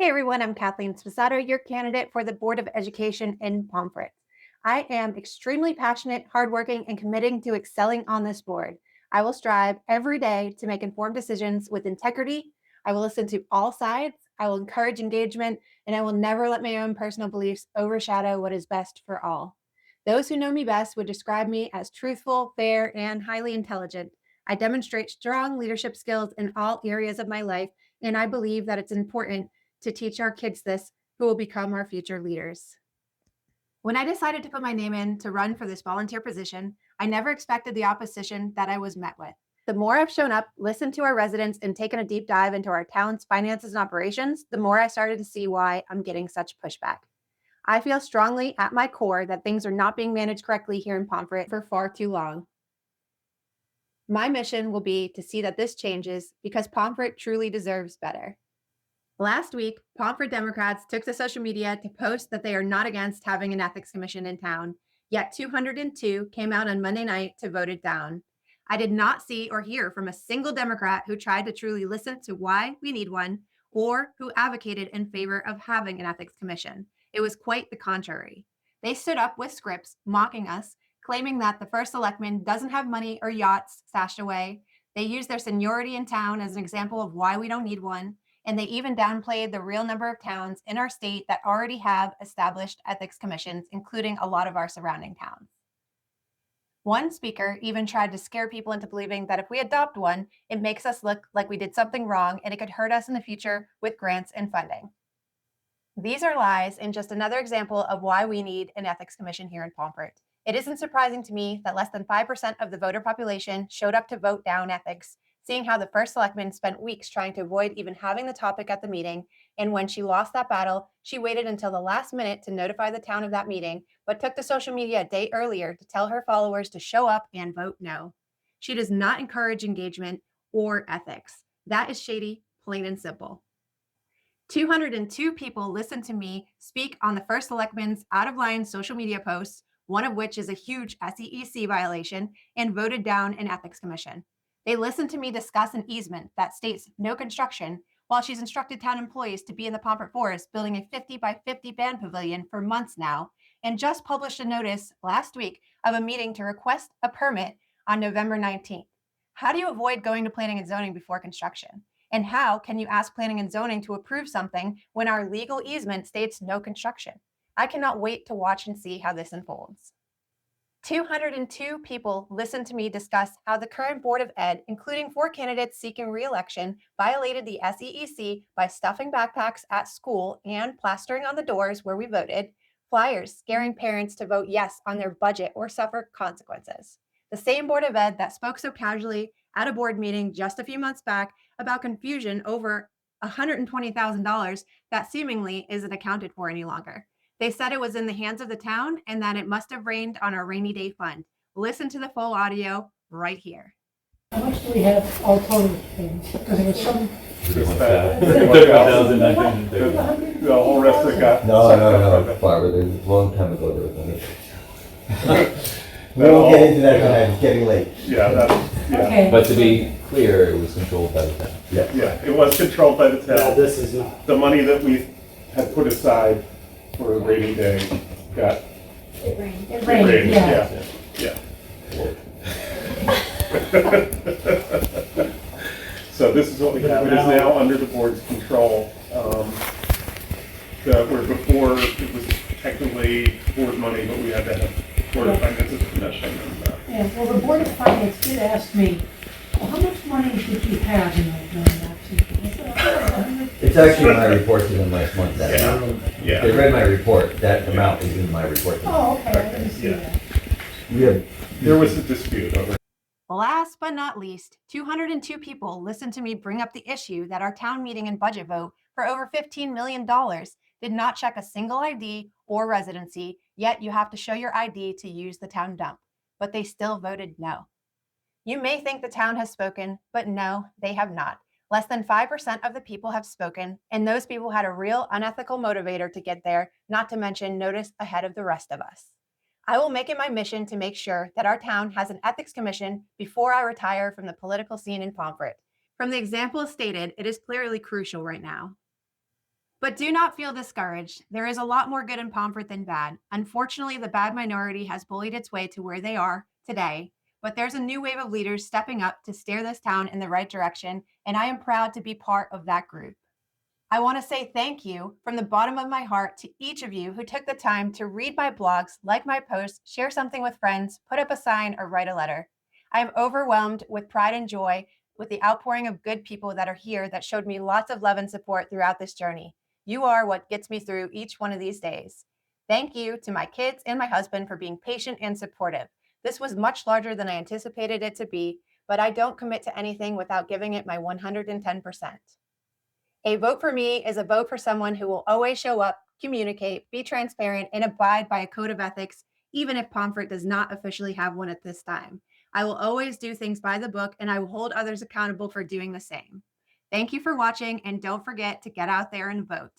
Hey everyone, I'm Kathleen Sposato, your candidate for the Board of Education in Pomfret. I am extremely passionate, hardworking, and committing to excelling on this board. I will strive every day to make informed decisions with integrity. I will listen to all sides. I will encourage engagement, and I will never let my own personal beliefs overshadow what is best for all. Those who know me best would describe me as truthful, fair, and highly intelligent. I demonstrate strong leadership skills in all areas of my life, and I believe that it's important to teach our kids this, who will become our future leaders. When I decided to put my name in to run for this volunteer position, I never expected the opposition that I was met with. The more I've shown up, listened to our residents, and taken a deep dive into our town's finances and operations, the more I started to see why I'm getting such pushback. I feel strongly at my core that things are not being managed correctly here in Pomfret for far too long. My mission will be to see that this changes because Pomfret truly deserves better. Last week, Pomfret Democrats took to social media to post that they are not against having an ethics commission in town, yet 202 came out on Monday night to vote it down. I did not see or hear from a single Democrat who tried to truly listen to why we need one or who advocated in favor of having an ethics commission. It was quite the contrary. They stood up with scripts mocking us, claiming that the first selectman doesn't have money or yachts stashed away. They used their seniority in town as an example of why we don't need one, and they even downplayed the real number of towns in our state that already have established ethics commissions, including a lot of our surrounding towns. One speaker even tried to scare people into believing that if we adopt one, it makes us look like we did something wrong and it could hurt us in the future with grants and funding. These are lies and just another example of why we need an ethics commission here in Pomfret. It isn't surprising to me that less than 5% of the voter population showed up to vote down ethics, seeing how the first selectman spent weeks trying to avoid even having the topic at the meeting. And when she lost that battle, she waited until the last minute to notify the town of that meeting, but took to social media a day earlier to tell her followers to show up and vote no. She does not encourage engagement or ethics. That is shady, plain and simple. 202 people listened to me speak on the first selectman's out of line social media posts, one of which is a huge SEEC violation, and voted down an ethics commission. They listened to me discuss an easement that states no construction, while she's instructed town employees to be in the Pomfret Forest building a 50 by 50 band pavilion for months now, and just published a notice last week of a meeting to request a permit on November 19th. How do you avoid going to planning and zoning before construction? And how can you ask planning and zoning to approve something when our legal easement states no construction? I cannot wait to watch and see how this unfolds. 202 people listened to me discuss how the current Board of Ed, including 4 candidates seeking re-election, violated the SEEC by stuffing backpacks at school and plastering on the doors where we voted, flyers scaring parents to vote yes on their budget or suffer consequences. The same Board of Ed that spoke so casually at a board meeting just a few months back about confusion over $120,000 that seemingly isn't accounted for any longer. They said it was in the hands of the town and that it must have rained on our rainy day fund. Listen to the full audio right here. How much do we have all total things? Because there was some. 30,000, I think. The whole rest of it got. No, Barbara, a long time ago there was money. We won't get into that tonight, it's getting late. Yeah, yeah. Okay. But to be clear, it was controlled by the town. Yeah, it was controlled by the No, town. this is not. The money that we had put aside for a rainy day got. It rained, yeah. Yeah. So this is what we have. It is now under the board's control. Where before it was technically board money, but we had to have Board of Finances Commission. Yeah, well, the Board of Finance did ask me, well, how much money did you have in those non-lapsing? It's actually in my report to them last month. That amount. Yeah. They read my report, that amount is in my report. Oh, okay, I didn't see Yeah. that. There was a dispute over. Last but not least, 202 people listened to me bring up the issue that our town meeting and budget vote for over $15 million did not check a single ID or residency, yet you have to show your ID to use the town dump. But they still voted no. You may think the town has spoken, but no, they have not. Less than 5% of the people have spoken, and those people had a real unethical motivator to get there, not to mention notice ahead of the rest of us. I will make it my mission to make sure that our town has an ethics commission before I retire from the political scene in Pomfret. From the example stated, it is clearly crucial right now. But do not feel discouraged. There is a lot more good in Pomfret than bad. Unfortunately, the bad minority has bullied its way to where they are today, but there's a new wave of leaders stepping up to steer this town in the right direction, and I am proud to be part of that group. I want to say thank you from the bottom of my heart to each of you who took the time to read my blogs, like my posts, share something with friends, put up a sign, or write a letter. I am overwhelmed with pride and joy with the outpouring of good people that are here that showed me lots of love and support throughout this journey. You are what gets me through each one of these days. Thank you to my kids and my husband for being patient and supportive. This was much larger than I anticipated it to be, but I don't commit to anything without giving it my 110%. A vote for me is a vote for someone who will always show up, communicate, be transparent, and abide by a code of ethics, even if Pomfret does not officially have one at this time. I will always do things by the book, and I will hold others accountable for doing the same. Thank you for watching, and don't forget to get out there and vote.